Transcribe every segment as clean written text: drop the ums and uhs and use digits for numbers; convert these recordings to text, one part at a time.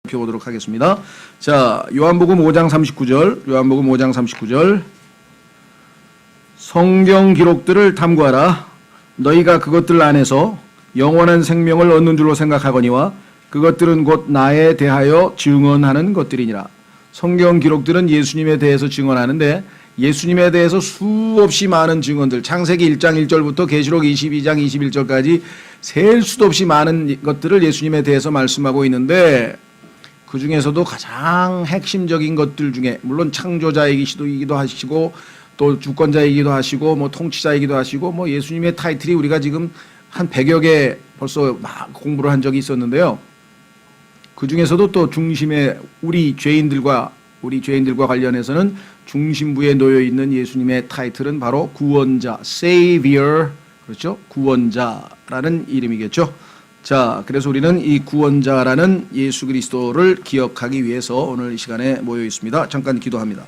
살펴보도록 하겠습니다. 자, 요한복음 5장 39절. 성경 기록들을 탐구하라. 너희가 그것들 안에서 영원한 생명을 얻는 줄로 생각하거니와 그것들은 곧 나에 대하여 증언하는 것들이니라. 성경 기록들은 예수님에 대해서 증언하는데 예수님에 대해서 수없이 많은 증언들, 창세기 1장 1절부터 계시록 22장 21절까지 셀 수도 없이 많은 것들을 예수님에 대해서 말씀하고 있는데 그 중에서도 가장 핵심적인 것들 중에 물론 창조자이기도 하시고 또 주권자이기도 하시고 뭐 통치자이기도 하시고 뭐 예수님의 타이틀이 우리가 지금 한 100여 개 벌써 막 공부를 한 적이 있었는데요. 그 중에서도 또 중심에 우리 죄인들과 관련해서는 중심부에 놓여 있는 예수님의 타이틀은 바로 구원자, Savior, 그렇죠? 구원자라는 이름이겠죠. 자, 그래서 우리는 이 구원자라는 예수 그리스도를 기억하기 위해서 오늘 이 시간에 모여 있습니다. 잠깐 기도합니다.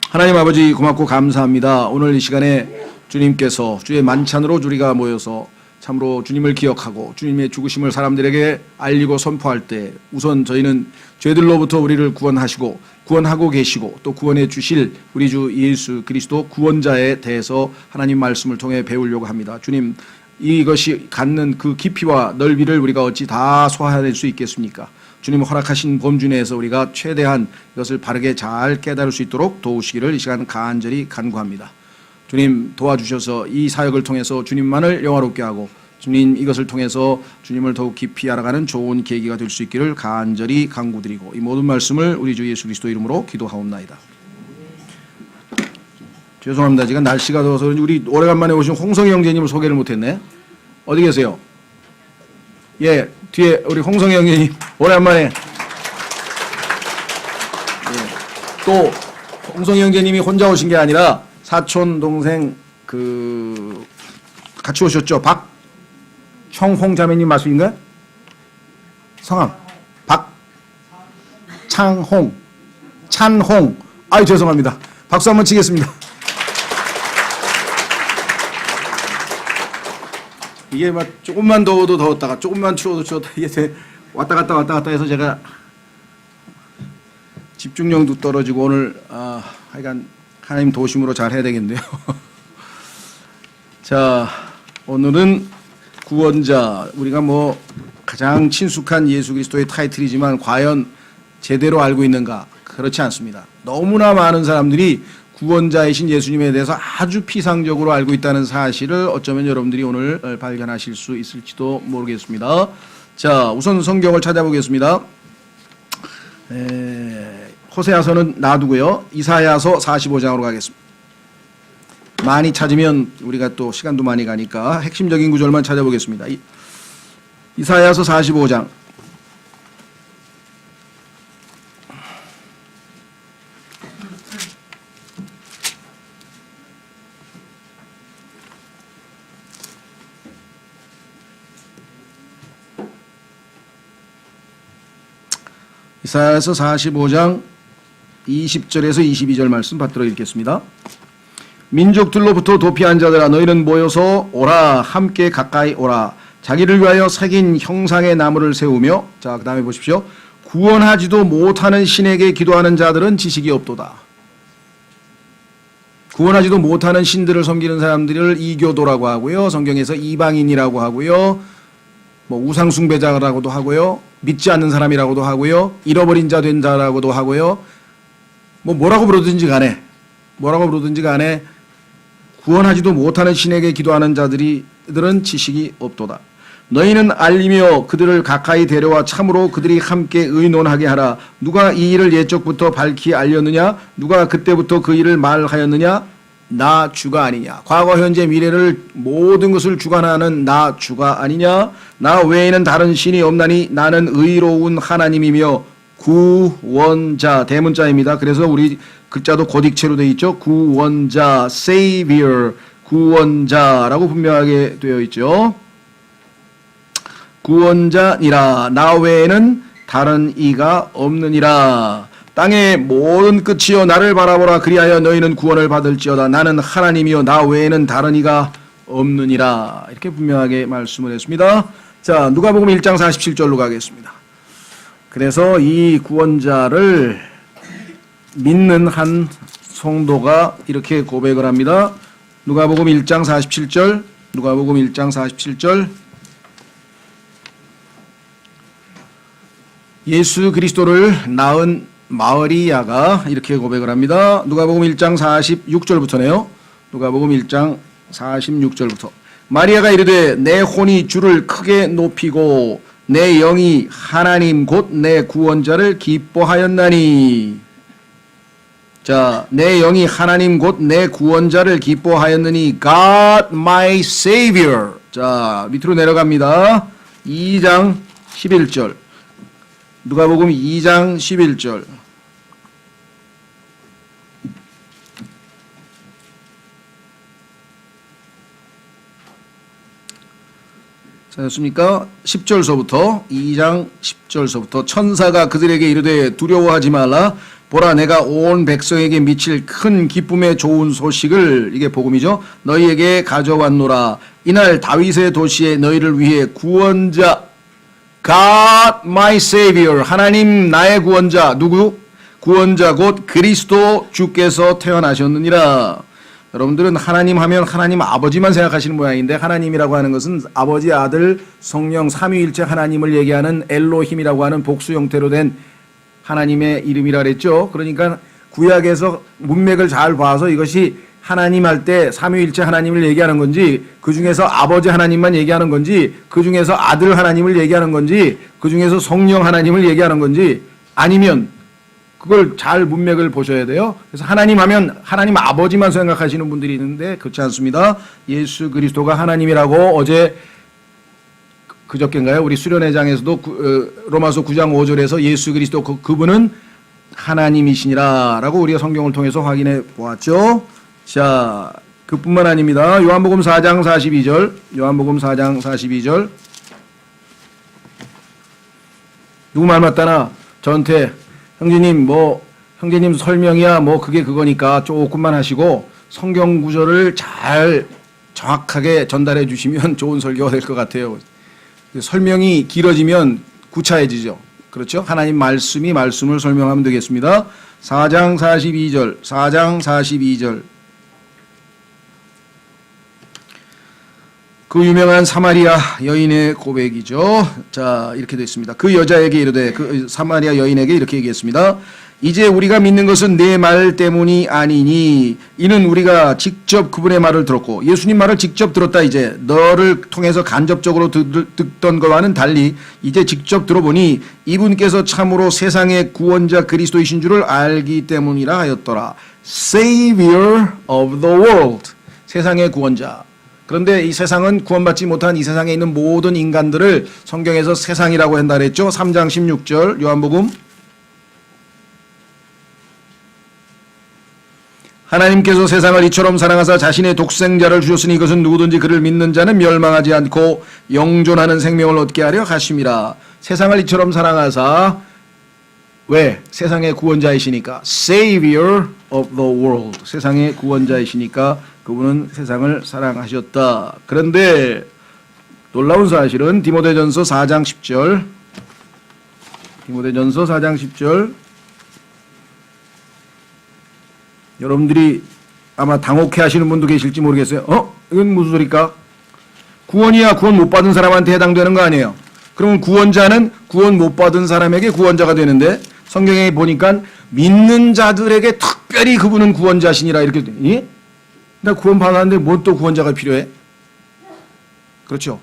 하나님 아버지 고맙고 감사합니다. 오늘 이 시간에 주님께서 주의 만찬으로 우리가 모여서 참으로 주님을 기억하고 주님의 죽으심을 사람들에게 알리고 선포할 때 우선 저희는 죄들로부터 우리를 구원하고 계시고 또 구원해 주실 우리 주 예수 그리스도 구원자에 대해서 하나님 말씀을 통해 배우려고 합니다. 주님, 이것이 갖는 그 깊이와 넓이를 우리가 어찌 다 소화해낼 수 있겠습니까? 주님 허락하신 범주 내에서 우리가 최대한 이것을 바르게 잘 깨달을 수 있도록 도우시기를 이 시간 간절히 간구합니다. 주님 도와주셔서 이 사역을 통해서 주님만을 영화롭게 하고 주님 이것을 통해서 주님을 더욱 깊이 알아가는 좋은 계기가 될 수 있기를 간절히 간구드리고 이 모든 말씀을 우리 주 예수 그리스도 이름으로 기도하옵나이다. 죄송합니다. 지금 날씨가 더워서 그런지 우리 오래간만에 오신 홍성희 형제님을 소개를 못했네. 어디 계세요? 예, 뒤에 우리 홍성희 형제님 오랜만에. 예, 또 홍성희 형제님이 혼자 오신 게 아니라 사촌 동생 같이 오셨죠? 박청홍 자매님 맞으신가요? 성함 찬홍. 아유 죄송합니다. 박수 한번 치겠습니다. 이게 막 조금만 더워도 더웠다가 조금만 추워도 추웠다 이게 왔다 갔다 해서 제가 집중력도 떨어지고 오늘 하여간 하나님 도심으로 잘 해야 되겠는데요. 자, 오늘은 구원자, 우리가 뭐 가장 친숙한 예수 그리스도의 타이틀이지만 과연 제대로 알고 있는가? 그렇지 않습니다. 너무나 많은 사람들이 구원자이신 예수님에 대해서 아주 피상적으로 알고 있다는 사실을 어쩌면 여러분들이 오늘 발견하실 수 있을지도 모르겠습니다. 자, 우선 성경을 찾아보겠습니다. 호세아서는 놔두고요. 이사야서 45장으로 가겠습니다. 많이 찾으면 우리가 또 시간도 많이 가니까 핵심적인 구절만 찾아보겠습니다. 이사야서 45장. 이사야서 45장 20절에서 22절 말씀 받들어 읽겠습니다. 민족들로부터 도피한 자들아 너희는 모여서 오라, 함께 가까이 오라. 자기를 위하여 새긴 형상의 나무를 세우며, 자, 그 다음에 보십시오. 구원하지도 못하는 신에게 기도하는 자들은 지식이 없도다. 구원하지도 못하는 신들을 섬기는 사람들을 이교도라고 하고요. 성경에서 이방인이라고 하고요. 뭐 우상숭배자라고도 하고요. 믿지 않는 사람이라고도 하고요. 잃어버린 자 된 자라고도 하고요. 뭐라고 부르든지 간에 구원하지도 못하는 신에게 기도하는 자들은 지식이 없도다. 너희는 알리며 그들을 가까이 데려와 참으로 그들이 함께 의논하게 하라. 누가 이 일을 옛적부터 밝히 알렸느냐? 누가 그때부터 그 일을 말하였느냐? 나 주가 아니냐? 과거 현재 미래를 모든 것을 주관하는 나 주가 아니냐? 나 외에는 다른 신이 없나니 나는 의로운 하나님이며 구원자, 대문자입니다. 그래서 우리 글자도 고딕체로 되어 있죠. 구원자, Savior, 구원자라고 분명하게 되어 있죠. 구원자니라. 나 외에는 다른 이가 없느니라. 땅의 모든 끝이여 나를 바라보라. 그리하여 너희는 구원을 받을지어다. 나는 하나님이여 나 외에는 다른 이가 없느니라. 이렇게 분명하게 말씀을 했습니다. 자, 누가복음 1장 47절로 가겠습니다. 그래서 이 구원자를 믿는 한 성도가 이렇게 고백을 합니다. 누가복음 1장 47절, 누가복음 1장 47절. 예수 그리스도를 낳은 마리아가 이렇게 고백을 합니다. 누가복음 1장 46절부터네요. 누가복음 1장 46절부터. 마리아가 이르되 내 혼이 주를 크게 높이고 내 영이 하나님 곧 내 구원자를 기뻐하였나니. 자, 내 영이 하나님 곧 내 구원자를 기뻐하였느니 God my Savior. 자, 밑으로 내려갑니다. 2장 11절. 누가복음 2장 11절. 찾았습니까? 10절서부터 2장 10절서부터 천사가 그들에게 이르되 두려워하지 말라. 보라 내가 온 백성에게 미칠 큰 기쁨의 좋은 소식을, 이게 복음이죠, 너희에게 가져왔노라. 이날 다윗의 도시에 너희를 위해 구원자, God my Savior, 하나님 나의 구원자, 누구? 구원자 곧 그리스도 주께서 태어나셨느니라. 여러분들은 하나님 하면 하나님 아버지만 생각하시는 모양인데, 하나님이라고 하는 것은 아버지, 아들, 성령, 삼위일체 하나님을 얘기하는 엘로힘이라고 하는 복수 형태로 된 하나님의 이름이라 그랬죠. 그러니까 구약에서 문맥을 잘 봐서 이것이 하나님 할 때 삼위일체 하나님을 얘기하는 건지, 그 중에서 아버지 하나님만 얘기하는 건지, 그 중에서 아들 하나님을 얘기하는 건지, 그 중에서 성령 하나님을 얘기하는 건지, 아니면 그걸 잘 문맥을 보셔야 돼요. 그래서 하나님 하면 하나님 아버지만 생각하시는 분들이 있는데 그렇지 않습니다. 예수 그리스도가 하나님이라고 어제 그저께인가요? 우리 수련회장에서도 로마서 9장 5절에서 예수 그리스도 그분은 하나님이시니라 라고 우리가 성경을 통해서 확인해 보았죠. 자, 그뿐만 아닙니다. 요한복음 4장 42절, 요한복음 4장 42절. 누구 말 맞다나 저한테 형제님 형제님 설명이야 그게 그거니까 조금만 하시고 성경 구절을 잘 정확하게 전달해 주시면 좋은 설교가 될 것 같아요. 설명이 길어지면 구차해지죠. 그렇죠? 하나님 말씀을 설명하면 되겠습니다. 4장 42절, 4장 42절. 그 유명한 사마리아 여인의 고백이죠. 자, 이렇게 되어 있습니다. 그 여자에게 이르되, 그 사마리아 여인에게 이렇게 얘기했습니다. 이제 우리가 믿는 것은 내 말 때문이 아니니 이는 우리가 직접 그분의 말을 들었고, 예수님 말을 직접 들었다. 이제 너를 통해서 간접적으로 듣던 것과는 달리 이제 직접 들어보니 이분께서 참으로 세상의 구원자 그리스도이신 줄을 알기 때문이라 하였더라. Savior of the world. 세상의 구원자. 그런데 이 세상은 구원받지 못한 이 세상에 있는 모든 인간들을 성경에서 세상이라고 한다 그랬죠. 3장 16절 요한복음. 하나님께서 세상을 이처럼 사랑하사 자신의 독생자를 주셨으니 이것은 누구든지 그를 믿는 자는 멸망하지 않고 영존하는 생명을 얻게 하려 하심이라. 세상을 이처럼 사랑하사, 왜? 세상의 구원자이시니까. Savior of the world. 세상의 구원자이시니까 그분은 세상을 사랑하셨다. 그런데 놀라운 사실은 디모데전서 4장 10절. 디모데전서 4장 10절. 여러분들이 아마 당혹해 하시는 분도 계실지 모르겠어요. 이건 무슨 소리일까? 구원이야 구원 못 받은 사람한테 해당되는 거 아니에요. 그러면 구원자는 구원 못 받은 사람에게 구원자가 되는데, 성경에 보니까 믿는 자들에게 특별히 그분은 구원자시니라 이렇게 되니? 나 구원 받았는데 뭐 또 구원자가 필요해? 그렇죠.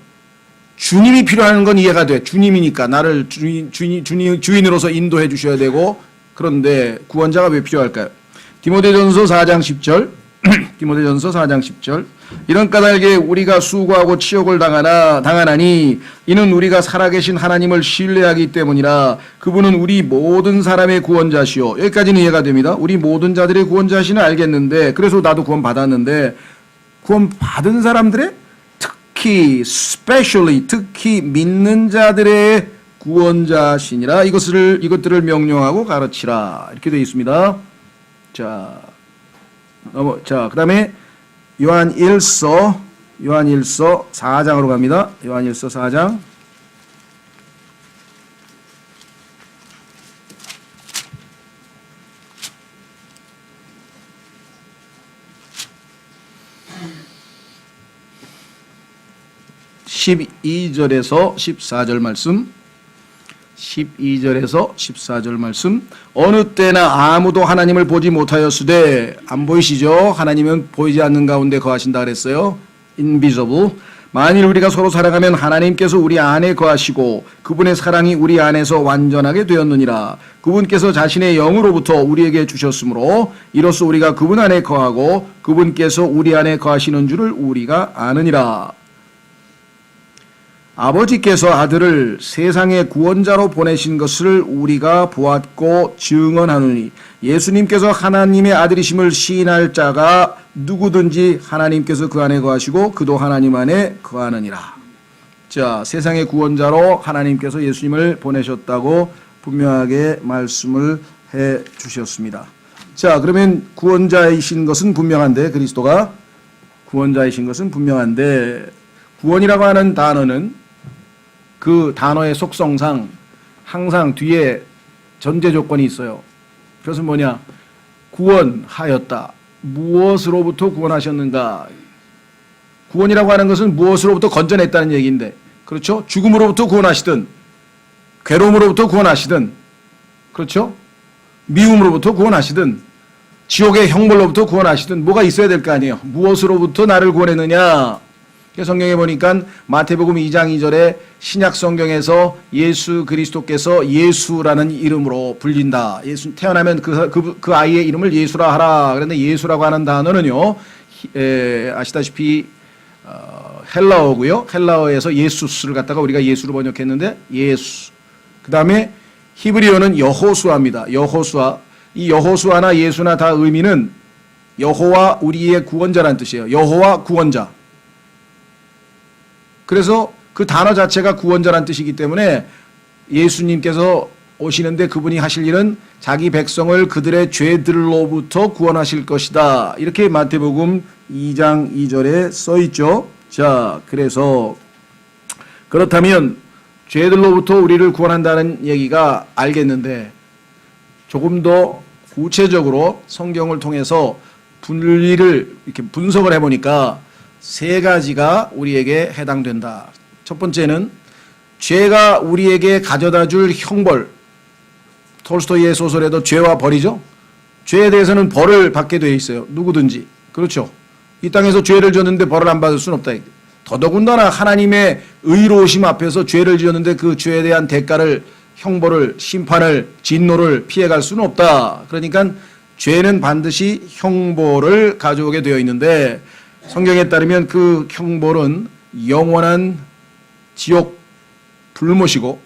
주님이 필요한 건 이해가 돼. 주님이니까 나를 주인으로서 인도해 주셔야 되고, 그런데 구원자가 왜 필요할까요? 디모데전서 4장 10절. 디모데전서 4장 10절. 이런 까닭에 우리가 수고하고 치욕을 당하나니 이는 우리가 살아계신 하나님을 신뢰하기 때문이라. 그분은 우리 모든 사람의 구원자시오. 여기까지는 이해가 됩니다. 우리 모든 자들의 구원자시는 알겠는데, 그래서 나도 구원 받았는데, 구원 받은 사람들의 특히 믿는 자들의 구원자시니라. 이것들을 명령하고 가르치라. 이렇게 되어 있습니다. 자, 그다음에 요한일서 4장으로 갑니다. 요한일서 4장. 12절에서 14절 말씀. 12절에서 14절 말씀. 어느 때나 아무도 하나님을 보지 못하였으되, 안 보이시죠? 하나님은 보이지 않는 가운데 거하신다 그랬어요. invisible. 만일 우리가 서로 사랑하면 하나님께서 우리 안에 거하시고 그분의 사랑이 우리 안에서 완전하게 되었느니라. 그분께서 자신의 영으로부터 우리에게 주셨으므로 이로써 우리가 그분 안에 거하고 그분께서 우리 안에 거하시는 줄을 우리가 아느니라. 아버지께서 아들을 세상의 구원자로 보내신 것을 우리가 보았고 증언하노니 예수님께서 하나님의 아들이심을 시인할 자가 누구든지 하나님께서 그 안에 거하시고 그도 하나님 안에 거하느니라. 자, 세상의 구원자로 하나님께서 예수님을 보내셨다고 분명하게 말씀을 해 주셨습니다. 자, 그러면 구원자이신 것은 분명한데, 그리스도가 구원자이신 것은 분명한데, 구원이라고 하는 단어는 그 단어의 속성상 항상 뒤에 전제 조건이 있어요. 그것은 뭐냐? 구원하였다. 무엇으로부터 구원하셨는가? 구원이라고 하는 것은 무엇으로부터 건져냈다는 얘기인데, 그렇죠? 죽음으로부터 구원하시든, 괴로움으로부터 구원하시든, 그렇죠? 미움으로부터 구원하시든, 지옥의 형벌로부터 구원하시든, 뭐가 있어야 될 거 아니에요? 무엇으로부터 나를 구원했느냐? 성경에 보니까 마태복음 2장 2절에 신약 성경에서 예수 그리스도께서 예수라는 이름으로 불린다. 예수 태어나면 그 아이의 이름을 예수라 하라. 그런데 예수라고 하는 단어는요, 아시다시피 헬라어고요. 헬라어에서 예수스를 갖다가 우리가 예수로 번역했는데 예수. 그 다음에 히브리어는 여호수아입니다. 여호수아. 이 여호수아나 예수나 다 의미는 여호와 우리의 구원자라는 뜻이에요. 여호와 구원자. 그래서 그 단어 자체가 구원자라는 뜻이기 때문에 예수님께서 오시는데 그분이 하실 일은 자기 백성을 그들의 죄들로부터 구원하실 것이다. 이렇게 마태복음 2장 2절에 써 있죠. 자, 그래서 그렇다면 죄들로부터 우리를 구원한다는 얘기가 알겠는데, 조금 더 구체적으로 성경을 통해서 분리를 이렇게 분석을 해보니까 세 가지가 우리에게 해당된다. 첫 번째는 죄가 우리에게 가져다 줄 형벌. 톨스토이의 소설에도 죄와 벌이죠. 죄에 대해서는 벌을 받게 되어 있어요. 누구든지. 그렇죠. 이 땅에서 죄를 지었는데 벌을 안 받을 수는 없다. 더더군다나 하나님의 의로우심 앞에서 죄를 지었는데 그 죄에 대한 대가를, 형벌을, 심판을, 진노를 피해갈 수는 없다. 그러니까 죄는 반드시 형벌을 가져오게 되어 있는데, 성경에 따르면 그 형벌은 영원한 지옥 불못이고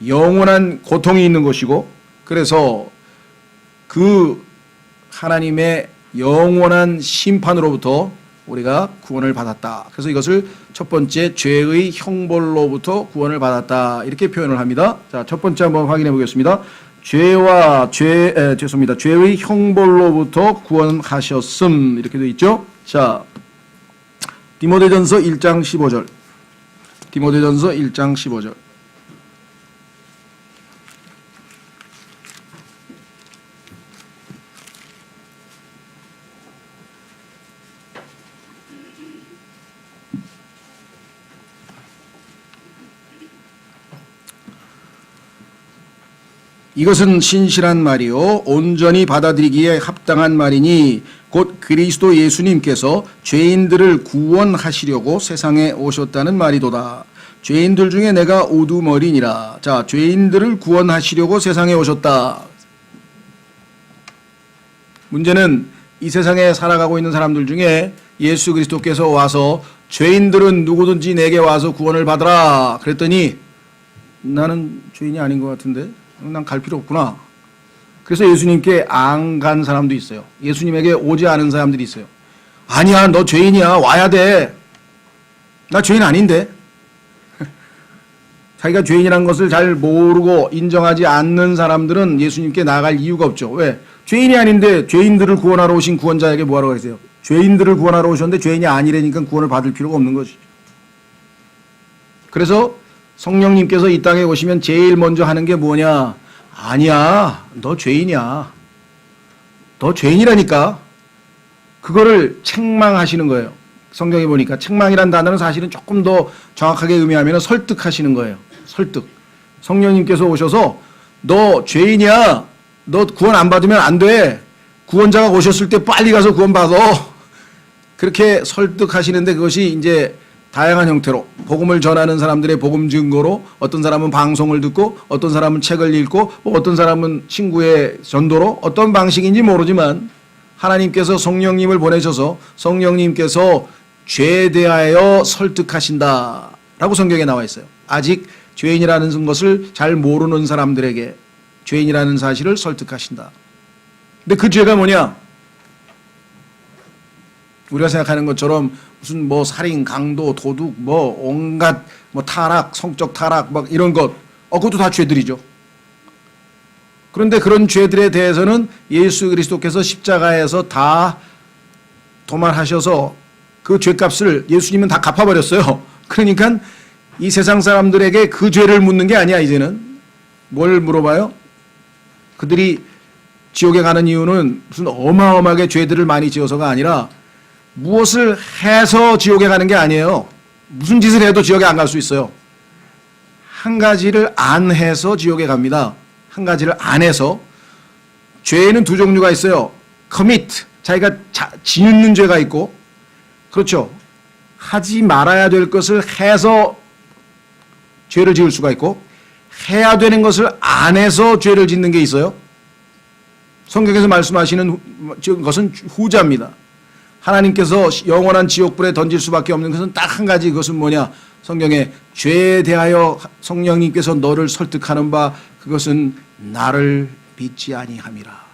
영원한 고통이 있는 것이고, 그래서 그 하나님의 영원한 심판으로부터 우리가 구원을 받았다. 그래서 이것을 첫 번째 죄의 형벌로부터 구원을 받았다. 이렇게 표현을 합니다. 자, 첫 번째 한번 확인해 보겠습니다. 죄의 형벌로부터 구원하셨음. 이렇게 되어 있죠. 자, 디모데전서 1장 15절. 디모데전서 1장 15절. 이것은 신실한 말이요 온전히 받아들이기에 합당한 말이니 곧 그리스도 예수님께서 죄인들을 구원하시려고 세상에 오셨다는 말이도다. 죄인들 중에 내가 우두머리니라. 자, 죄인들을 구원하시려고 세상에 오셨다. 문제는 이 세상에 살아가고 있는 사람들 중에 예수 그리스도께서 와서 죄인들은 누구든지 내게 와서 구원을 받으라 그랬더니 나는 죄인이 아닌 것 같은데 난 갈 필요 없구나. 그래서 예수님께 안 간 사람도 있어요. 예수님에게 오지 않은 사람들이 있어요. 아니야, 너 죄인이야. 와야 돼. 나 죄인 아닌데. 자기가 죄인이라는 것을 잘 모르고 인정하지 않는 사람들은 예수님께 나아갈 이유가 없죠. 왜? 죄인이 아닌데 죄인들을 구원하러 오신 구원자에게 뭐하러 가세요? 죄인들을 구원하러 오셨는데 죄인이 아니라니까 구원을 받을 필요가 없는 것이죠. 그래서 성령님께서 이 땅에 오시면 제일 먼저 하는 게 뭐냐? 아니야, 너 죄인이야. 너 죄인이라니까. 그거를 책망하시는 거예요. 성경에 보니까 책망이란 단어는 사실은 조금 더 정확하게 의미하면 설득하시는 거예요. 설득. 성령님께서 오셔서 너 죄인이야. 너 구원 안 받으면 안 돼. 구원자가 오셨을 때 빨리 가서 구원 받아. 그렇게 설득하시는데 그것이 이제 다양한 형태로 복음을 전하는 사람들의 복음 증거로 어떤 사람은 방송을 듣고 어떤 사람은 책을 읽고 어떤 사람은 친구의 전도로 어떤 방식인지 모르지만 하나님께서 성령님을 보내셔서 성령님께서 죄에 대하여 설득하신다라고 성경에 나와 있어요. 아직 죄인이라는 것을 잘 모르는 사람들에게 죄인이라는 사실을 설득하신다. 근데 그 죄가 뭐냐? 우리가 생각하는 것처럼 무슨 뭐 살인, 강도, 도둑, 뭐 온갖 뭐 타락, 성적 타락 막 이런 것, 그것도 다 죄들이죠. 그런데 그런 죄들에 대해서는 예수 그리스도께서 십자가에서 다 도말하셔서 그 죄값을 예수님은 다 갚아버렸어요. 그러니까 이 세상 사람들에게 그 죄를 묻는 게 아니야. 이제는 뭘 물어봐요? 그들이 지옥에 가는 이유는 무슨 어마어마하게 죄들을 많이 지어서가 아니라 무엇을 해서 지옥에 가는 게 아니에요. 무슨 짓을 해도 지옥에 안 갈 수 있어요. 한 가지를 안 해서 지옥에 갑니다. 한 가지를 안 해서. 죄에는 두 종류가 있어요. commit, 자기가 짓는 죄가 있고, 그렇죠. 하지 말아야 될 것을 해서 죄를 지을 수가 있고, 해야 되는 것을 안 해서 죄를 짓는 게 있어요. 성경에서 말씀하시는 것은 후자입니다. 하나님께서 영원한 지옥불에 던질 수밖에 없는 것은 딱 한 가지, 그것은 뭐냐? 성경에 죄에 대하여 성령님께서 너를 설득하는 바 그것은 나를 믿지 아니함이라.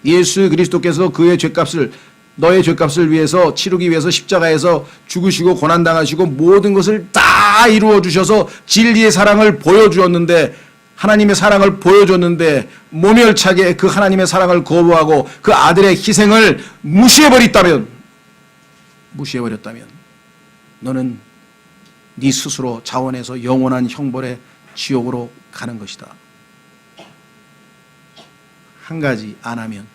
예수 그리스도께서 그의 죄값을, 너의 죄값을 위해서 치르기 위해서 십자가에서 죽으시고 고난당하시고 모든 것을 다 이루어 주셔서 진리의 사랑을 보여주었는데, 하나님의 사랑을 보여줬는데 모멸차게 그 하나님의 사랑을 거부하고 그 아들의 희생을 무시해버렸다면 너는 네 스스로 자원해서 영원한 형벌의 지옥으로 가는 것이다. 한 가지 안 하면.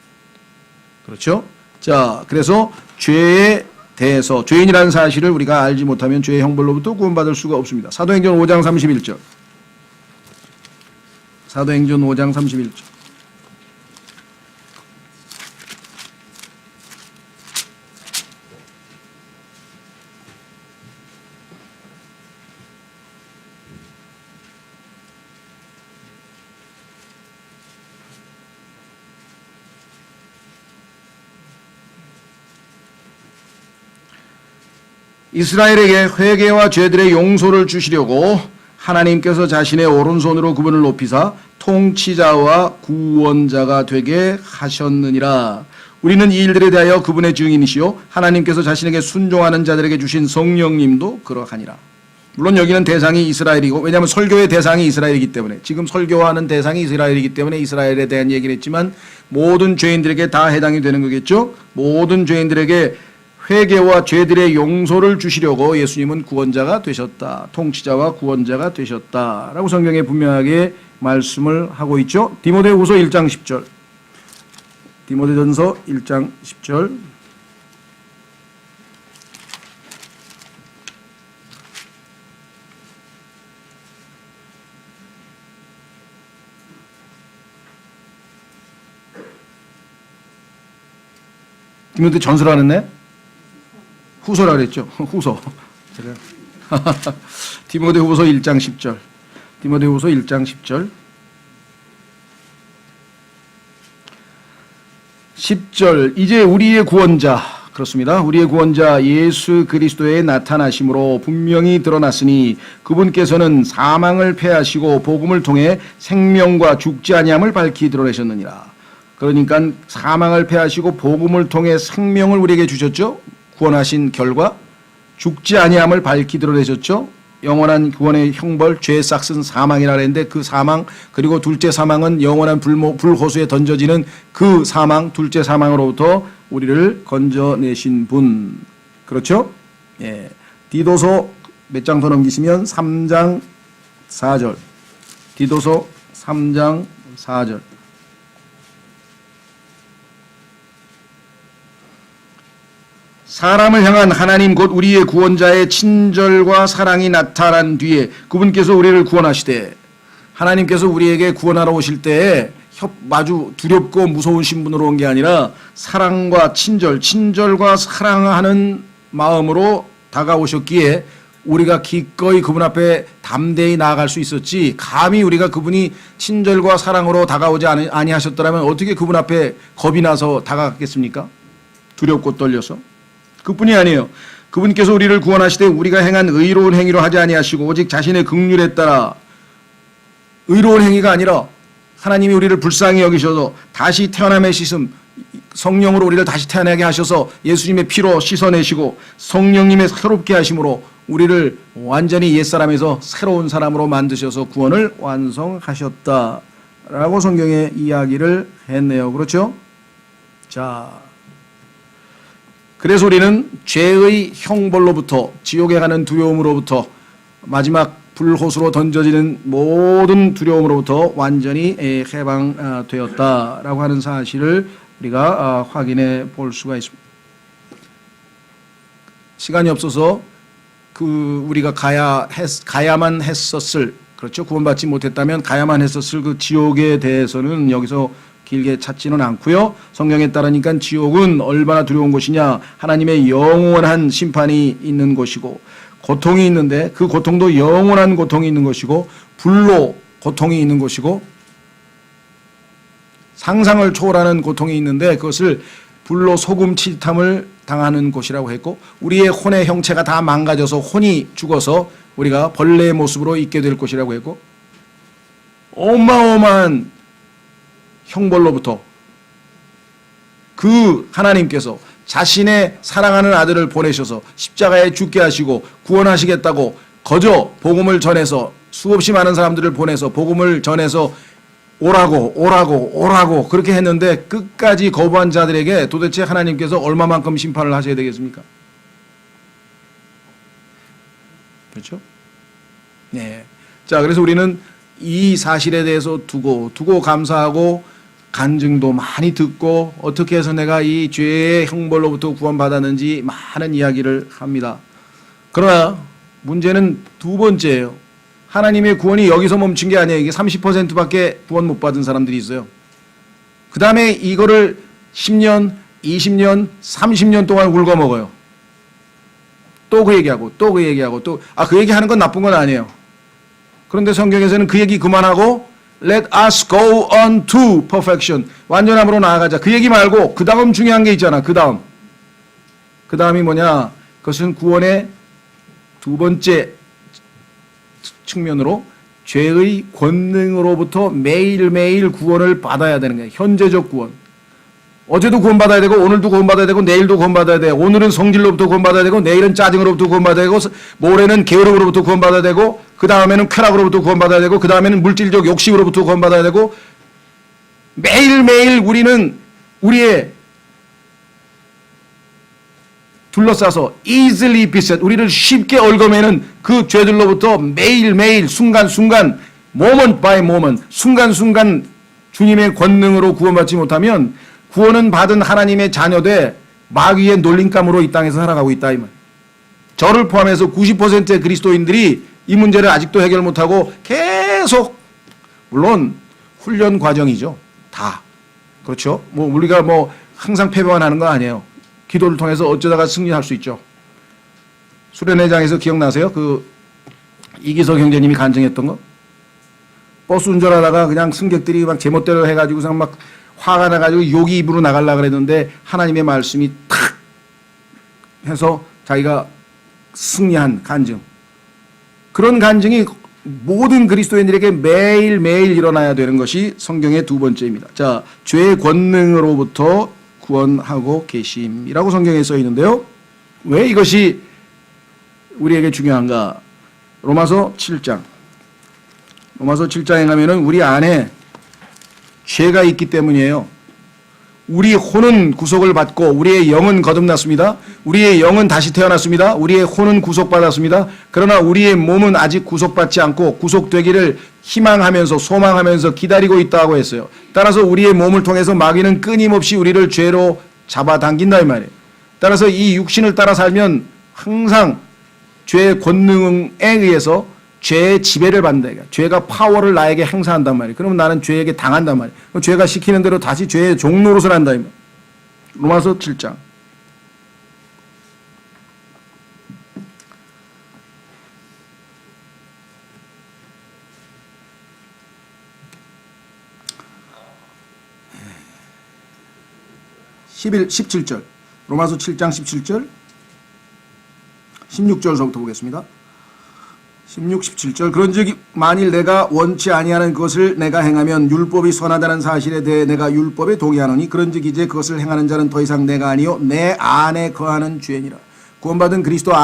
그렇죠? 자, 그래서 죄에 대해서 죄인이라는 사실을 우리가 알지 못하면 죄의 형벌로부터 구원받을 수가 없습니다. 사도행전 5장 31절. 사도행전 5장 31절. 이스라엘에게 회개와 죄들의 용서를 주시려고 하나님께서 자신의 오른손으로 그분을 높이사 통치자와 구원자가 되게 하셨느니라. 우리는 이 일들에 대하여 그분의 증인이시요 하나님께서 자신에게 순종하는 자들에게 주신 성령님도 그러하니라. 물론 여기는 대상이 이스라엘이고, 왜냐하면 설교의 대상이 이스라엘이기 때문에, 지금 설교하는 대상이 이스라엘이기 때문에 이스라엘에 대한 얘기를 했지만 모든 죄인들에게 다 해당이 되는 거겠죠. 모든 죄인들에게 회개와 죄들의 용서를 주시려고 예수님은 구원자가 되셨다. 통치자와 구원자가 되셨다라고 성경에 분명하게 말씀을 하고 있죠. 디모데후서 1장 10절. 디모데전서 1장 10절. 디모데 전서라 그랬네? 후서라 그랬죠. 후서. 디모데후서 1장 10절. 디모데후서 1장 10절. 10절. 이제 우리의 구원자, 그렇습니다. 우리의 구원자 예수 그리스도의 나타나심으로 분명히 드러났으니 그분께서는 사망을 패하시고 복음을 통해 생명과 죽지 아니함을 밝히 드러내셨느니라. 그러니까 사망을 패하시고 복음을 통해 생명을 우리에게 주셨죠. 구원하신 결과 죽지 아니함을 밝히 드러내셨죠. 영원한 구원의 형벌, 죄의 싹슨 사망이라 했는데 그 사망, 그리고 둘째 사망은 영원한 불호수에 던져지는 그 사망, 둘째 사망으로부터 우리를 건져내신 분. 그렇죠? 예. 디도서 몇 장 더 넘기시면 3장 4절. 디도서 3장 4절. 사람을 향한 하나님 곧 우리의 구원자의 친절과 사랑이 나타난 뒤에 그분께서 우리를 구원하시되, 하나님께서 우리에게 구원하러 오실 때에 마주 두렵고 무서운 신분으로 온 게 아니라 사랑과 친절과 사랑하는 마음으로 다가오셨기에 우리가 기꺼이 그분 앞에 담대히 나아갈 수 있었지, 감히 우리가 그분이 친절과 사랑으로 다가오지 아니하셨더라면 어떻게 그분 앞에 겁이 나서 다가갔겠습니까? 두렵고 떨려서. 그뿐이 아니에요. 그분께서 우리를 구원하시되 우리가 행한 의로운 행위로 하지 아니하시고 오직 자신의 긍휼에 따라, 의로운 행위가 아니라 하나님이 우리를 불쌍히 여기셔서 다시 태어남의 씻음, 성령으로 우리를 다시 태어나게 하셔서 예수님의 피로 씻어내시고 성령님의 새롭게 하심으로 우리를 완전히 옛사람에서 새로운 사람으로 만드셔서 구원을 완성하셨다라고 성경에 이야기를 했네요. 그렇죠? 자, 그래서 우리는 죄의 형벌로부터, 지옥에 가는 두려움으로부터, 마지막 불호수로 던져지는 모든 두려움으로부터 완전히 해방되었다라고 하는 사실을 우리가 확인해 볼 수가 있습니다. 시간이 없어서 우리가 가야만 했었을, 그렇죠, 구원받지 못했다면 가야만 했었을 그 지옥에 대해서는 여기서 길게 찾지는 않고요. 성경에 따르니까 지옥은 얼마나 두려운 곳이냐, 하나님의 영원한 심판이 있는 곳이고 고통이 있는데 그 고통도 영원한 고통이 있는 것이고 불로 고통이 있는 것이고 상상을 초월하는 고통이 있는데 그것을 불로 소금 치탐을 당하는 곳이라고 했고, 우리의 혼의 형체가 다 망가져서 혼이 죽어서 우리가 벌레의 모습으로 있게 될 곳이라고 했고, 어마어마한 형벌로부터 그 하나님께서 자신의 사랑하는 아들을 보내셔서 십자가에 죽게 하시고 구원하시겠다고 거저 복음을 전해서 수없이 많은 사람들을 보내서 복음을 전해서 오라고 그렇게 했는데 끝까지 거부한 자들에게 도대체 하나님께서 얼마만큼 심판을 하셔야 되겠습니까? 그렇죠? 네. 자, 그래서 우리는 이 사실에 대해서 두고 감사하고 간증도 많이 듣고 어떻게 해서 내가 이 죄의 형벌로부터 구원받았는지 많은 이야기를 합니다. 그러나 문제는 두 번째예요. 하나님의 구원이 여기서 멈춘 게 아니에요. 이게 30%밖에 구원 못 받은 사람들이 있어요. 그 다음에 이거를 10년, 20년, 30년 동안 울거먹어요. 또 그 얘기하고 또 그 얘기하고 그 얘기하는 건 나쁜 건 아니에요. 그런데 성경에서는 그 얘기 그만하고 Let us go on to perfection. 완전함으로 나아가자. 그 얘기 말고 그 다음 중요한 게 있잖아. 그 다음이 뭐냐? 그것은 구원의 두 번째 측면으로 죄의 권능으로부터 매일매일 구원을 받아야 되는 거예요. 현재적 구원. 어제도 구원받아야 되고 오늘도 구원받아야 되고 내일도 구원받아야 돼요. 오늘은 성질로부터 구원받아야 되고 내일은 짜증으로부터 구원받아야 되고 모레는 게으름으로부터 구원받아야 되고 그 다음에는 쾌락으로부터 구원받아야 되고 그 다음에는 물질적 욕심으로부터 구원받아야 되고, 매일매일 우리는 우리의 둘러싸서 easily beset, 우리를 쉽게 얽어매는 그 죄들로부터 매일매일 순간순간 moment by moment 순간순간 주님의 권능으로 구원받지 못하면 구원은 받은 하나님의 자녀되 마귀의 놀림감으로 이 땅에서 살아가고 있다 이 말. 저를 포함해서 90%의 그리스도인들이 이 문제를 아직도 해결 못하고 계속, 물론 훈련 과정이죠. 다. 그렇죠. 우리가 항상 패배만 하는 거 아니에요. 기도를 통해서 어쩌다가 승리할 수 있죠. 수련회장에서 기억나세요? 이기석 형제님이 간증했던 거? 버스 운전하다가 그냥 승객들이 막 제멋대로 해가지고 막 화가 나가지고 욕이 입으로 나가려고 그랬는데 하나님의 말씀이 탁 해서 자기가 승리한 간증. 그런 간증이 모든 그리스도인들에게 매일매일 일어나야 되는 것이 성경의 두 번째입니다. 자, 죄의 권능으로부터 구원하고 계심이라고 성경에 써 있는데요. 왜 이것이 우리에게 중요한가? 로마서 7장에 가면은 우리 안에 죄가 있기 때문이에요. 우리 혼은 구속을 받고 우리의 영은 거듭났습니다. 우리의 영은 다시 태어났습니다. 우리의 혼은 구속받았습니다. 그러나 우리의 몸은 아직 구속받지 않고 구속되기를 희망하면서 소망하면서 기다리고 있다고 했어요. 따라서 우리의 몸을 통해서 마귀는 끊임없이 우리를 죄로 잡아당긴다 이 말이에요. 따라서 이 육신을 따라 살면 항상 죄의 권능에 의해서 죄의 지배를 받는다. 죄가 파워를 나에게 행사한단 말이에요. 그러면 나는 죄에게 당한단 말이에요. 그럼 죄가 시키는 대로 다시 죄의 종 노릇을 한다. 로마서 7장. (11) 17절 로마서 7장 17절 16절서부터 보겠습니다. 16, 17절 그런즉 만일 내가 원치 아니하는 것을 내가 행하면 율법이 선하다는 사실에 대해 내가 율법에 동의하노니 그런즉 이제 그것을 행하는 자는 더 이상 내가 아니요 내 안에 거하는 죄니라. 구원받은 그리스도인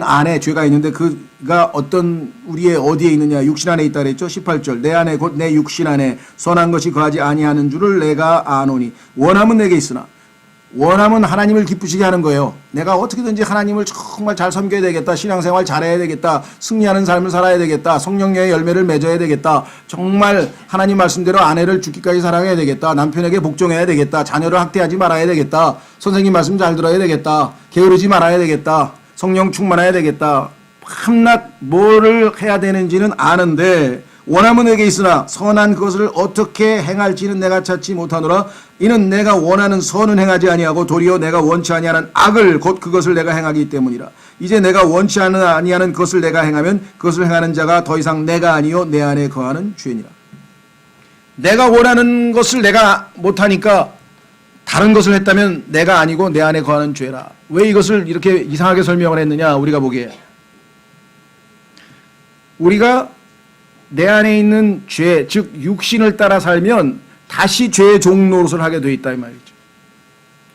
안에 죄가 있는데 그가 어떤 우리의 어디에 있느냐 육신 안에 있다 그랬죠. 18절 내 안에 곧 내 육신 안에 선한 것이 거하지 아니하는 줄을 내가 아노니 원함은 내게 있으나 원함은 하나님을 기쁘시게 하는 거예요. 내가 어떻게든지 하나님을 정말 잘 섬겨야 되겠다. 신앙생활 잘해야 되겠다. 승리하는 삶을 살아야 되겠다. 성령의 열매를 맺어야 되겠다. 정말 하나님 말씀대로 아내를 죽기까지 사랑해야 되겠다. 남편에게 복종해야 되겠다. 자녀를 학대하지 말아야 되겠다. 선생님 말씀 잘 들어야 되겠다. 게으르지 말아야 되겠다. 성령 충만해야 되겠다. 밤낮 뭐를 해야 되는지는 아는데 원함은 내게 있으나 선한 것을 어떻게 행할지는 내가 찾지 못하노라. 이는 내가 원하는 선은 행하지 아니하고 도리어 내가 원치 아니하는 악을 곧 그것을 내가 행하기 때문이라. 이제 내가 원치 아니하는 것을 내가 행하면 그것을 행하는 자가 더 이상 내가 아니요 내 안에 거하는 죄니라. 내가 원하는 것을 내가 못하니까 다른 것을 했다면 내가 아니고 내 안에 거하는 죄라. 왜 이것을 이렇게 이상하게 설명을 했느냐. 우리가 보기에 우리가 내 안에 있는 죄, 즉 육신을 따라 살면 다시 죄의 종 노릇을 하게 돼 있다 이 말이죠.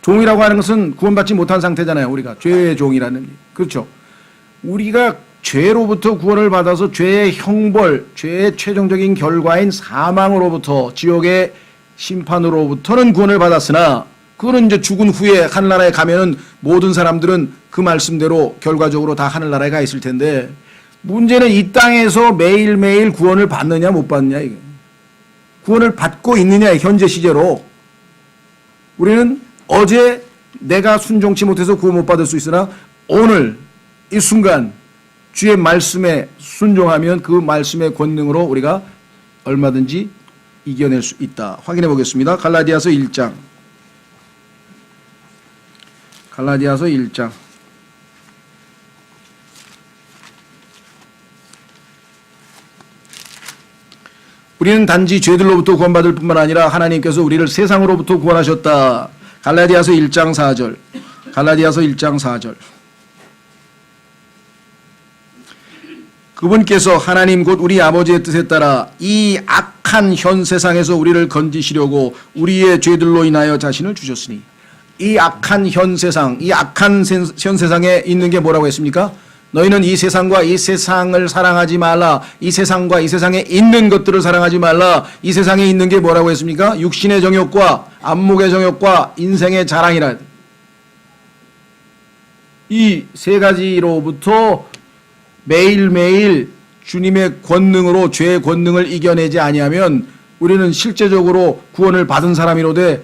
종이라고 하는 것은 구원받지 못한 상태잖아요. 우리가 죄의 종이라는 게. 그렇죠. 우리가 죄로부터 구원을 받아서 죄의 형벌, 죄의 최종적인 결과인 사망으로부터 지옥의 심판으로부터는 구원을 받았으나 그거는 이제 죽은 후에 하늘나라에 가면은 모든 사람들은 그 말씀대로 결과적으로 다 하늘나라에 가 있을 텐데 문제는 이 땅에서 매일매일 구원을 받느냐 못 받느냐 이게. 구원을 받고 있느냐 현재 시제로. 우리는 어제 내가 순종치 못해서 구원 못 받을 수 있으나 오늘 이 순간 주의 말씀에 순종하면 그 말씀의 권능으로 우리가 얼마든지 이겨낼 수 있다. 확인해 보겠습니다. 갈라디아서 1장. 갈라디아서 1장. 우리는 단지 죄들로부터 구원받을 뿐만 아니라 하나님께서 우리를 세상으로부터 구원하셨다. 갈라디아서 1장 4절. 갈라디아서 1장 4절. 그분께서 하나님 곧 우리 아버지의 뜻에 따라 이 악한 현 세상에서 우리를 건지시려고 우리의 죄들로 인하여 자신을 주셨으니 이 악한 현 세상, 이 악한 현 세상에 있는 게 뭐라고 했습니까? 너희는 이 세상과 이 세상을 사랑하지 말라. 이 세상과 이 세상에 있는 것들을 사랑하지 말라. 이 세상에 있는 게 뭐라고 했습니까? 육신의 정욕과 안목의 정욕과 인생의 자랑이라. 이 세 가지로부터 매일매일 주님의 권능으로 죄의 권능을 이겨내지 아니하면 우리는 실제적으로 구원을 받은 사람이로되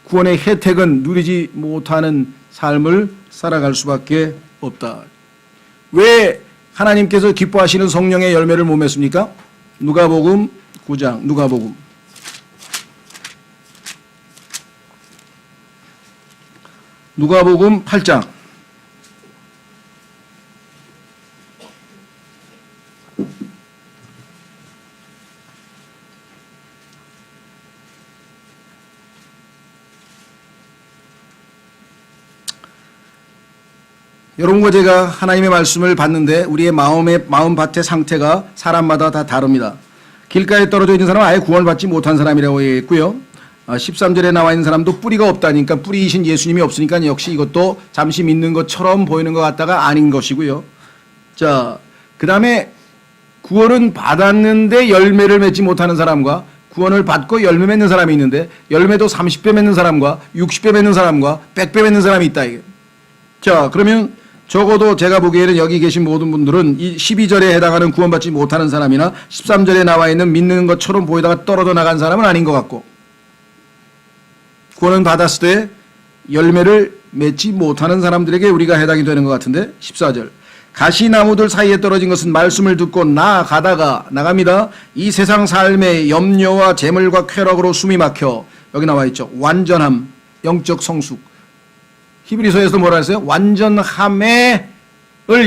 구원의 혜택은 누리지 못하는 삶을 살아갈 수밖에 없다. 왜 하나님께서 기뻐하시는 성령의 열매를 못 맺습니까? 누가복음 9장. 누가복음 8장. 여러분과 제가 하나님의 말씀을 받는데 우리의 마음밭의 상태가 사람마다 다 다릅니다. 길가에 떨어져 있는 사람은 아예 구원을 받지 못한 사람이라고 얘기했고요. 13절에 나와 있는 사람도 뿌리가 없다니까 뿌리이신 예수님이 없으니까 역시 이것도 잠시 믿는 것처럼 보이는 것 같다가 아닌 것이고요. 자, 그 다음에 구원은 받았는데 열매를 맺지 못하는 사람과 구원을 받고 열매 맺는 사람이 있는데 열매도 30배 맺는 사람과 60배 맺는 사람과 100배 맺는 사람이 있다. 이게. 자, 그러면 적어도 제가 보기에는 여기 계신 모든 분들은 이 12절에 해당하는 구원받지 못하는 사람이나 13절에 나와 있는 믿는 것처럼 보이다가 떨어져 나간 사람은 아닌 것 같고 구원은 받았을 때 열매를 맺지 못하는 사람들에게 우리가 해당이 되는 것 같은데 14절 가시나무들 사이에 떨어진 것은 말씀을 듣고 나갑니다. 이 세상 삶의 염려와 재물과 쾌락으로 숨이 막혀 여기 나와 있죠. 완전함, 영적 성숙. 히브리서에서 뭐라 했어요? 완전함을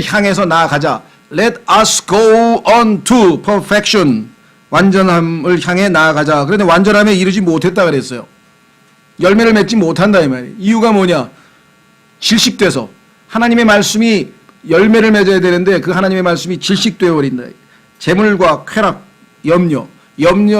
향해서 나아가자. Let us go on to perfection. 완전함을 향해 나아가자. 그런데 완전함에 이르지 못했다 그랬어요. 열매를 맺지 못한다 이 말이에요. 이유가 뭐냐? 질식돼서 하나님의 말씀이 열매를 맺어야 되는데 그 하나님의 말씀이 질식되어 버린다. 재물과 쾌락, 염려,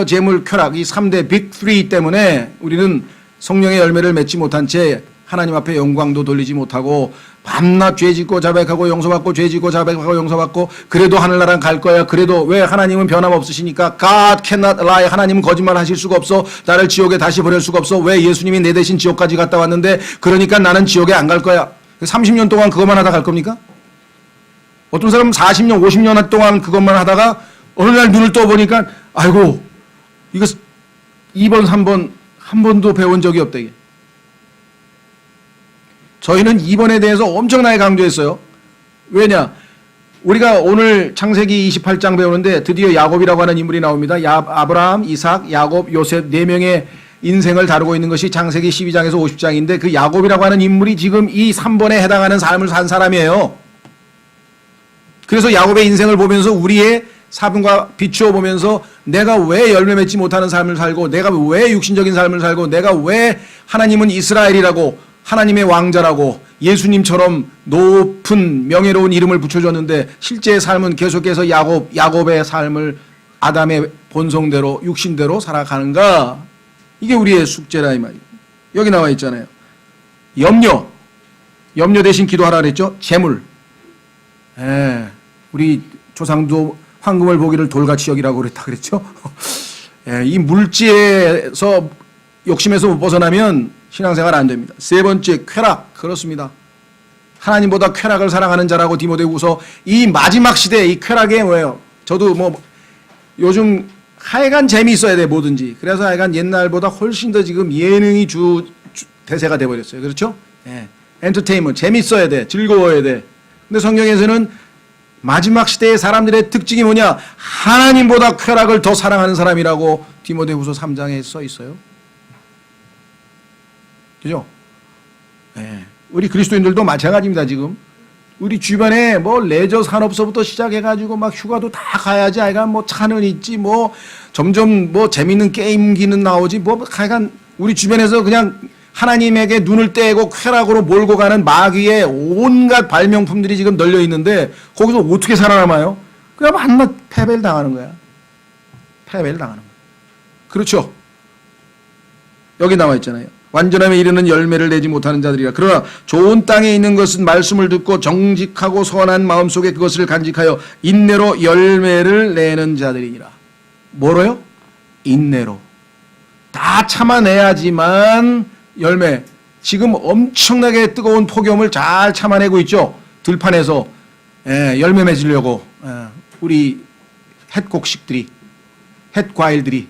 재물, 쾌락 이 3대 빅 3 때문에 우리는 성령의 열매를 맺지 못한 채 하나님 앞에 영광도 돌리지 못하고 밤낮 죄짓고 자백하고 용서받고 죄짓고 자백하고 용서받고 그래도 하늘나라 갈 거야. 그래도 왜 하나님은 변함없으시니까 God cannot lie. 하나님은 거짓말 하실 수가 없어. 나를 지옥에 다시 보낼 수가 없어. 왜 예수님이 내 대신 지옥까지 갔다 왔는데 그러니까 나는 지옥에 안 갈 거야. 30년 동안 그것만 하다 갈 겁니까? 어떤 사람은 40년 50년 동안 그것만 하다가 어느 날 눈을 떠보니까 아이고 이거 2번 3번 한 번도 배운 적이 없다 이게. 저희는 2번에 대해서 엄청나게 강조했어요. 왜냐? 우리가 오늘 창세기 28장 배우는데 드디어 야곱이라고 하는 인물이 나옵니다. 아브라함, 이삭, 야곱, 요셉 4명의 인생을 다루고 있는 것이 창세기 12장에서 50장인데 그 야곱이라고 하는 인물이 지금 이 3번에 해당하는 삶을 산 사람이에요. 그래서 야곱의 인생을 보면서 우리의 삶과 비추어 보면서 내가 왜 열매 맺지 못하는 삶을 살고 내가 왜 육신적인 삶을 살고 내가 왜 하나님은 이스라엘이라고 하나님의 왕자라고 예수님처럼 높은 명예로운 이름을 붙여줬는데 실제의 삶은 계속해서 야곱의 삶을 아담의 본성대로 육신대로 살아가는가. 이게 우리의 숙제라 이 말이에요. 여기 나와 있잖아요. 염려 대신 기도하라 그랬죠. 재물. 우리 조상도 황금을 보기를 돌같이 여기라고 그랬죠. 이 물질에서 욕심에서 못 벗어나면 신앙생활 안 됩니다. 세 번째 쾌락. 그렇습니다. 하나님보다 쾌락을 사랑하는 자라고 디모데후서 이 마지막 시대에 이 쾌락이 뭐예요? 저도 뭐 요즘 하여간 재미있어야 돼 뭐든지. 그래서 하여간 옛날보다 훨씬 더 지금 예능이 대세가 돼버렸어요. 그렇죠? 엔터테인먼트 재미있어야 돼. 즐거워야 돼. 근데 성경에서는 마지막 시대의 사람들의 특징이 뭐냐? 하나님보다 쾌락을 더 사랑하는 사람이라고 디모데후서 3장에 써 있어요. 그죠? 우리 그리스도인들도 마찬가지입니다, 지금. 우리 주변에 뭐 레저 산업서부터 시작해가지고 막 휴가도 다 가야지. 하여간 뭐 차는 있지, 뭐 점점 뭐 재밌는 게임기는 나오지. 뭐 하여간 우리 주변에서 그냥 하나님에게 눈을 떼고 쾌락으로 몰고 가는 마귀의 온갖 발명품들이 지금 널려 있는데 거기서 어떻게 살아남아요? 그냥 한낱 패배를 당하는 거야. 패배를 당하는 거야. 그렇죠? 여기 나와 있잖아요. 완전함에 이르는 열매를 내지 못하는 자들이라. 그러나 좋은 땅에 있는 것은 말씀을 듣고 정직하고 선한 마음속에 그것을 간직하여 인내로 열매를 내는 자들이니라. 뭐로요? 인내로. 다 참아내야지만 열매. 지금 엄청나게 뜨거운 폭염을 잘 참아내고 있죠. 들판에서 열매 맺으려고 우리 햇곡식들이 햇과일들이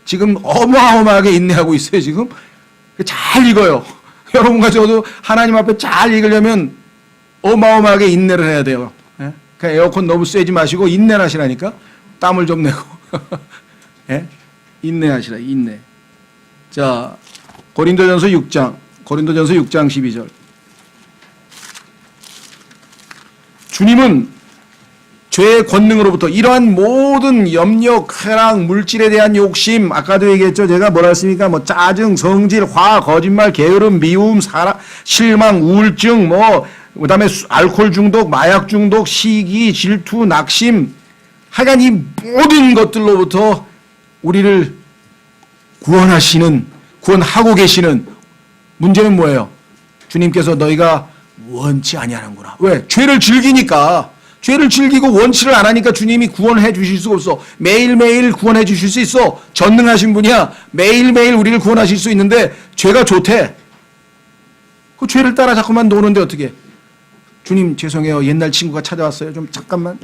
지금 어마어마하게 인내하고 있어요. 지금 잘 익어요. 여러분과 저도 하나님 앞에 잘 익으려면 어마어마하게 인내를 해야 돼요. 그러니까 에어컨 너무 쐬지 마시고 인내를 하시라니까. 땀을 좀 내고 인내하시라. 인내. 자, 고린도전서 6장 12절. 주님은 죄의 권능으로부터 이러한 모든 염려, 쾌락, 물질에 대한 욕심, 아까도 얘기했죠. 제가 뭐라 했습니까? 뭐 짜증, 성질, 화, 거짓말, 게으름, 미움, 실망, 우울증, 그다음에 알코올 중독, 마약 중독, 시기, 질투, 낙심, 하여간 이 모든 것들로부터 우리를 구원하고 계시는 문제는 뭐예요? 주님께서 너희가 원치 아니하는구나. 왜? 죄를 즐기니까. 죄를 즐기고 원치를 안 하니까 주님이 구원해 주실 수가 없어. 매일매일 구원해 주실 수 있어. 전능하신 분이야. 매일매일 우리를 구원하실 수 있는데 죄가 좋대. 그 죄를 따라 자꾸만 노는데 어떻게? 주님 죄송해요. 옛날 친구가 찾아왔어요. 좀 잠깐만.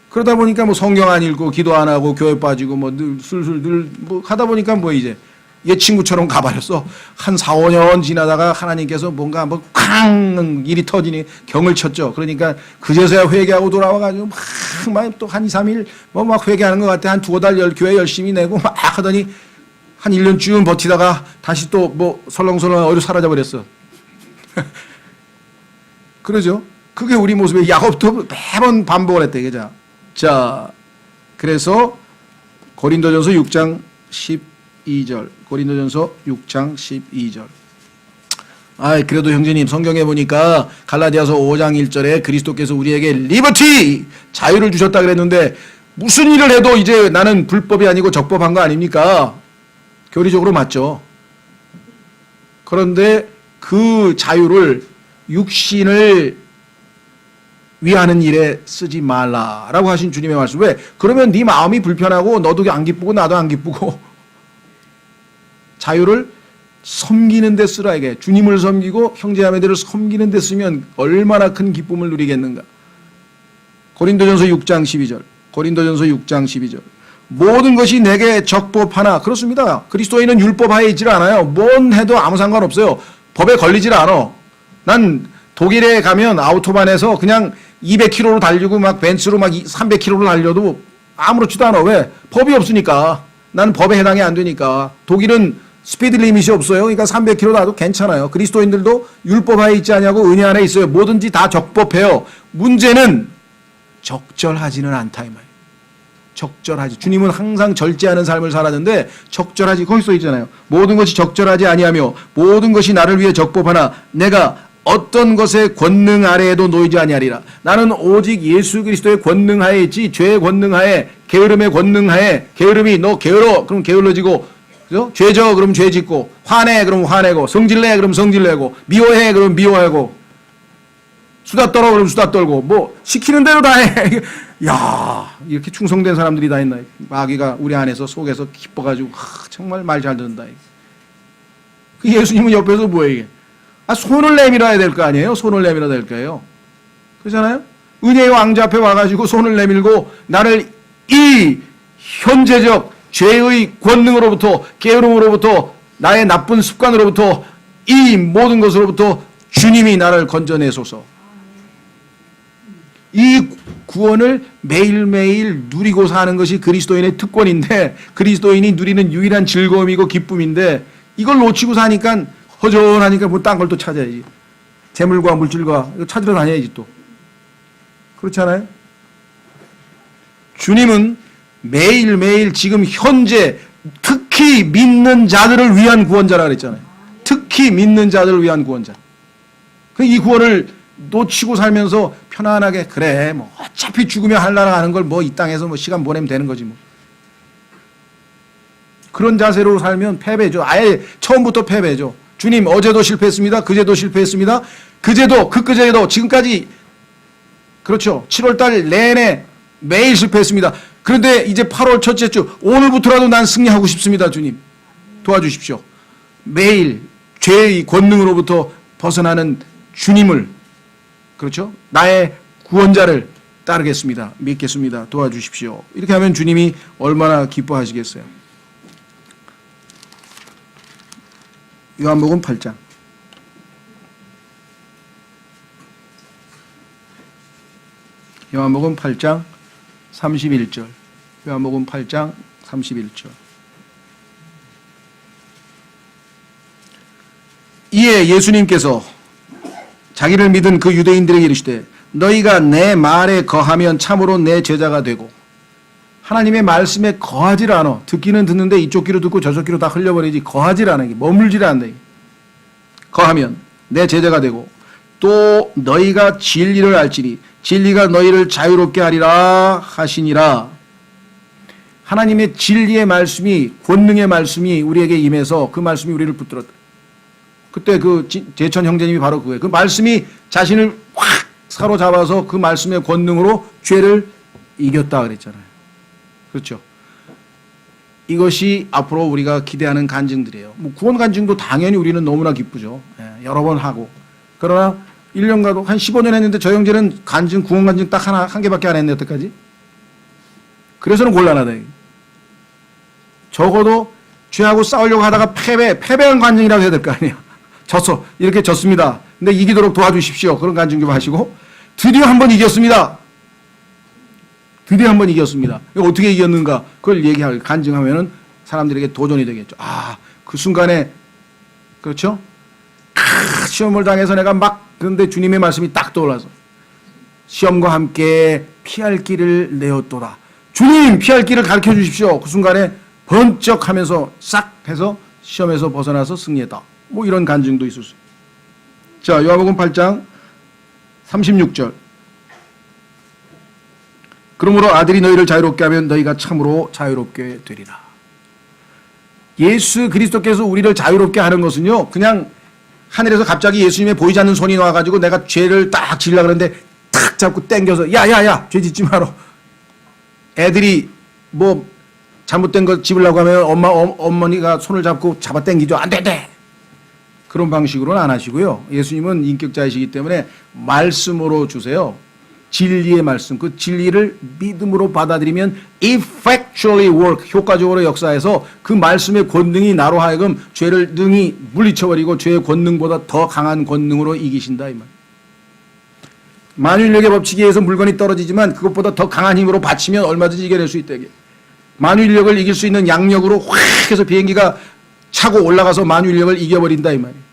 그러다 보니까 뭐 성경 안 읽고 기도 안 하고 교회 빠지고 뭐 늘 술술 늘 뭐 하다 보니까 뭐 이제 얘 친구처럼 가버렸어. 한 4, 5년 지나다가 하나님께서 뭔가 뭐 쾅 일이 터지니 경을 쳤죠. 그러니까 그제서야 회개하고 돌아와가지고 막 또 한 2, 3일 뭐 막 회개하는 것 같아. 한 2-5달 교회 열심히 내고 막 하더니 한 1년쯤 버티다가 다시 또 뭐 설렁설렁 어디로 사라져 버렸어. 그러죠. 그게 우리 모습이에요. 야곱도 매번 반복을 했대. 그죠? 자, 그래서 고린도전서 6장 12절. 고린도전서 6장 12절. 그래도 형제님 성경에 보니까 갈라디아서 5장 1절에 그리스도께서 우리에게 리버티 자유를 주셨다 그랬는데 무슨 일을 해도 이제 나는 불법이 아니고 적법한 거 아닙니까? 교리적으로 맞죠. 그런데 그 자유를 육신을 위하는 일에 쓰지 말라라고 하신 주님의 말씀. 왜? 그러면 네 마음이 불편하고 너도 안 기쁘고 나도 안 기쁘고 자유를 섬기는 데 쓰라. 이게 주님을 섬기고 형제자매들을 섬기는 데 쓰면 얼마나 큰 기쁨을 누리겠는가. 고린도전서 6장 12절. 고린도전서 6장 12절. 모든 것이 내게 적법하나. 그렇습니다. 그리스도인은 율법하에 있질 않아요. 뭔 해도 아무 상관없어요. 법에 걸리질 않아. 난 독일에 가면 아우토반에서 그냥 200km로 달리고 막 벤츠로 막 300km로 달려도 아무렇지도 않아. 왜? 법이 없으니까. 나는 법에 해당이 안 되니까. 독일은 스피드 리밋이 없어요. 그러니까 300km 나도 괜찮아요. 그리스도인들도 율법하에 있지 않냐고 은혜 안에 있어요. 뭐든지 다 적법해요. 문제는 적절하지는 않다 이 말이에요. 적절하지. 주님은 항상 절제하는 삶을 살았는데 적절하지. 거기 써 있잖아요. 모든 것이 적절하지 아니하며 모든 것이 나를 위해 적법하나 내가 어떤 것의 권능 아래에도 놓이지 아니하리라. 나는 오직 예수 그리스도의 권능 하에 있지 죄의 권능 하에 게으름의 권능 하에 게으름이 너 게을러 그럼 게을러지고 그죠? 죄져 그럼 죄 짓고 화내 그럼 화내고 성질내 그럼 성질내고 미워해 그럼 미워하고 수다 떨어 그럼 수다 떨고 뭐 시키는 대로 다 해. 야 이렇게 충성된 사람들이 다 있나. 마귀가 우리 안에서 속에서 기뻐가지고 정말 말 잘 듣는다. 그 예수님은 옆에서 뭐예요 이게. 손을 내밀어야 될 거 아니에요. 손을 내밀어야 될 거예요. 그렇잖아요. 은혜의 왕자 앞에 와가지고 손을 내밀고 나를 이 현재적 죄의 권능으로부터 게으름으로부터 나의 나쁜 습관으로부터 이 모든 것으로부터 주님이 나를 건져내소서. 이 구원을 매일매일 누리고 사는 것이 그리스도인의 특권인데 그리스도인이 누리는 유일한 즐거움이고 기쁨인데 이걸 놓치고 사니까 허전하니까 뭐 딴 걸 또 찾아야지. 재물과 물질과 이거 찾으러 다녀야지 또. 그렇지 않아요? 주님은 매일매일 지금 현재 특히 믿는 자들을 위한 구원자라 그랬잖아요. 특히 믿는 자들을 위한 구원자. 이 구원을 놓치고 살면서 편안하게 그래 뭐 어차피 죽으면 할라라 하는 걸 뭐 이 땅에서 뭐 시간 보내면 되는 거지 뭐. 그런 자세로 살면 패배죠. 아예 처음부터 패배죠. 주님 어제도 실패했습니다. 그제도 실패했습니다. 그제도 그제도 지금까지 그렇죠. 7월달 내내 매일 실패했습니다. 그런데 이제 8월 첫째 주 오늘부터라도 난 승리하고 싶습니다. 주님 도와주십시오. 매일 죄의 권능으로부터 벗어나는 주님을 그렇죠. 나의 구원자를 따르겠습니다. 믿겠습니다. 도와주십시오. 이렇게 하면 주님이 얼마나 기뻐하시겠어요. 요한복음 8장. 요한복음 8장 31절. 요한복음 8장 31절. 이에 예수님께서 자기를 믿은 그 유대인들에게 이르시되 너희가 내 말에 거하면 참으로 내 제자가 되고 하나님의 말씀에 거하질 않아. 듣기는 듣는데 이쪽 귀로 듣고 저쪽 귀로 다 흘려버리지 거하질 않아. 머물질 않아. 거하면 내 제자가 되고 또 너희가 진리를 알지니 진리가 너희를 자유롭게 하리라 하시니라. 하나님의 진리의 말씀이 권능의 말씀이 우리에게 임해서 그 말씀이 우리를 붙들었다. 그때 그 제천 형제님이 바로 그거예요. 그 말씀이 자신을 확 사로잡아서 그 말씀의 권능으로 죄를 이겼다 그랬잖아요. 그렇죠. 이것이 앞으로 우리가 기대하는 간증들이에요. 뭐 구원 간증도 당연히 우리는 너무나 기쁘죠. 여러 번 하고. 그러나 1년 가도 한 15년 했는데 저 형제는 간증, 구원 간증 딱 한 개밖에 안 했네, 여태까지. 그래서는 곤란하다. 적어도 죄하고 싸우려고 하다가 패배한 간증이라고 해야 될 거 아니에요. 이렇게 졌습니다. 근데 이기도록 도와주십시오. 그런 간증 좀 하시고, 드디어 한 번 이겼습니다. 드디어 한 번 이겼습니다. 어떻게 이겼는가? 그걸 간증하면은 사람들에게 도전이 되겠죠. 그 순간에, 그렇죠? 시험을 당해서 내가 그런데 주님의 말씀이 딱 떠올라서, 시험과 함께 피할 길을 내었도다. 주님, 피할 길을 가르쳐 주십시오. 그 순간에 번쩍 하면서 싹 해서 시험에서 벗어나서 승리했다. 뭐 이런 간증도 있을 수 있어요. 자, 요한복음 8장 36절. 그러므로 아들이 너희를 자유롭게 하면 너희가 참으로 자유롭게 되리라. 예수 그리스도께서 우리를 자유롭게 하는 것은요, 그냥 하늘에서 갑자기 예수님의 보이지 않는 손이 나와가지고 내가 죄를 딱 지으려고 그러는데 탁 잡고 당겨서 야야야 죄 짓지 마라. 애들이 뭐 잘못된 거 집으려고 하면 어머니가 손을 잡고 잡아 당기죠. 안 돼. 그런 방식으로는 안 하시고요. 예수님은 인격자이시기 때문에 말씀으로 주세요. 진리의 말씀, 그 진리를 믿음으로 받아들이면 effectually work, 효과적으로 역사해서 그 말씀의 권능이 나로 하여금 죄를 능히 물리쳐버리고 죄의 권능보다 더 강한 권능으로 이기신다 이 말. 만유인력의 법칙에 의해서 물건이 떨어지지만 그것보다 더 강한 힘으로 받치면 얼마든지 이겨낼 수 있다. 만유인력을 이길 수 있는 양력으로 확 해서 비행기가 차고 올라가서 만유인력을 이겨버린다 이 말이에요.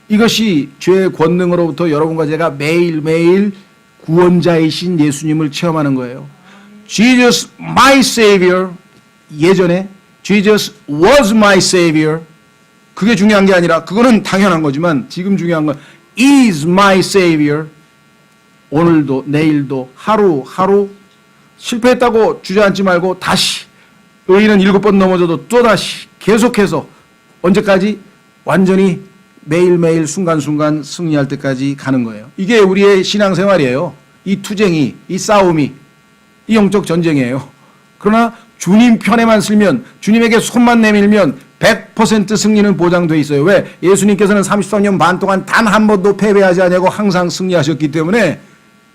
이것이 죄의 권능으로부터 여러분과 제가 매일매일 구원자이신 예수님을 체험하는 거예요. Jesus my Savior. 예전에 Jesus was my Savior. 그게 중요한 게 아니라, 그거는 당연한 거지만 지금 중요한 건 is my Savior. 오늘도 내일도 하루하루 실패했다고 주저앉지 말고 다시, 의인은 7번 넘어져도 또다시 계속해서 언제까지? 완전히 매일매일 순간순간 승리할 때까지 가는 거예요. 이게 우리의 신앙생활이에요. 이 투쟁이, 이 싸움이, 이 영적 전쟁이에요. 그러나 주님 편에만 서면, 주님에게 손만 내밀면 100% 승리는 보장돼 있어요. 왜? 예수님께서는 33년 반 동안 단 한 번도 패배하지 않냐고 항상 승리하셨기 때문에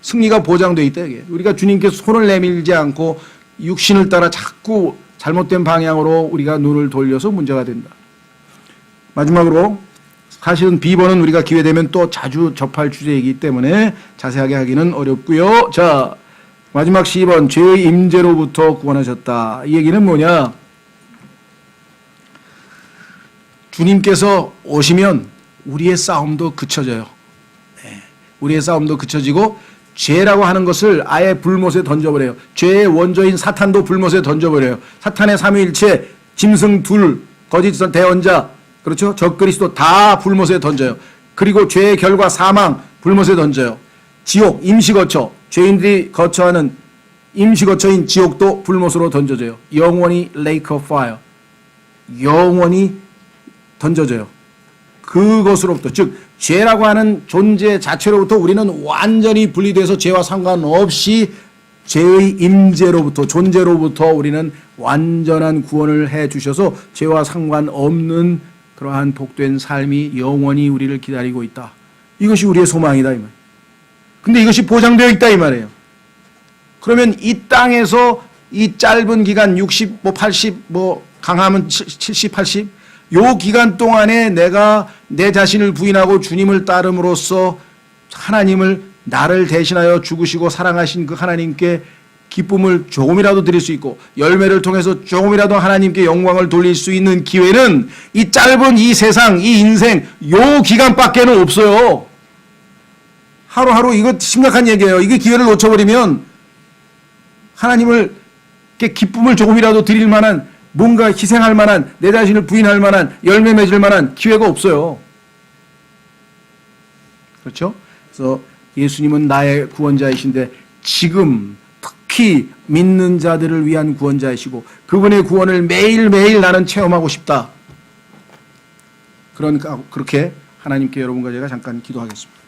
승리가 보장돼 있다. 이게. 우리가 주님께 손을 내밀지 않고 육신을 따라 자꾸 잘못된 방향으로 우리가 눈을 돌려서 문제가 된다. 마지막으로, 사실은 비번은 우리가 기회되면 또 자주 접할 주제이기 때문에 자세하게 하기는 어렵고요. 자, 마지막 10번, 죄의 임재로부터 구원하셨다. 이 얘기는 뭐냐? 주님께서 오시면 우리의 싸움도 그쳐져요. 우리의 싸움도 그쳐지고 죄라고 하는 것을 아예 불못에 던져버려요. 죄의 원조인 사탄도 불못에 던져버려요. 사탄의 삼위일체, 짐승 둘, 거짓 대언자, 그렇죠? 적그리스도 다 불못에 던져요. 그리고 죄의 결과 사망 불못에 던져요. 지옥, 임시거처, 죄인들이 거처하는 임시거처인 지옥도 불못으로 던져져요. 영원히 lake of fire, 영원히 던져져요. 그것으로부터, 즉 죄라고 하는 존재 자체로부터 우리는 완전히 분리돼서 죄와 상관없이 죄의 임재로부터, 존재로부터 우리는 완전한 구원을 해 주셔서 죄와 상관없는 그러한 복된 삶이 영원히 우리를 기다리고 있다. 이것이 우리의 소망이다 이 말. 근데 이것이 보장되어 있다 이 말이에요. 그러면 이 땅에서 이 짧은 기간 60, 80, 강하면 70, 80, 요 기간 동안에 내가 내 자신을 부인하고 주님을 따름으로써 하나님을, 나를 대신하여 죽으시고 사랑하신 그 하나님께 기쁨을 조금이라도 드릴 수 있고 열매를 통해서 조금이라도 하나님께 영광을 돌릴 수 있는 기회는 이 짧은 이 세상, 이 인생, 요 기간밖에는 없어요. 하루하루, 이거 심각한 얘기예요. 이게 기회를 놓쳐버리면 하나님을 기쁨을 조금이라도 드릴 만한, 뭔가 희생할 만한, 내 자신을 부인할 만한, 열매 맺을 만한 기회가 없어요. 그렇죠? 그래서 예수님은 나의 구원자이신데 지금 특히 믿는 자들을 위한 구원자이시고 그분의 구원을 매일매일 나는 체험하고 싶다. 그렇게 하나님께 여러분과 제가 잠깐 기도하겠습니다.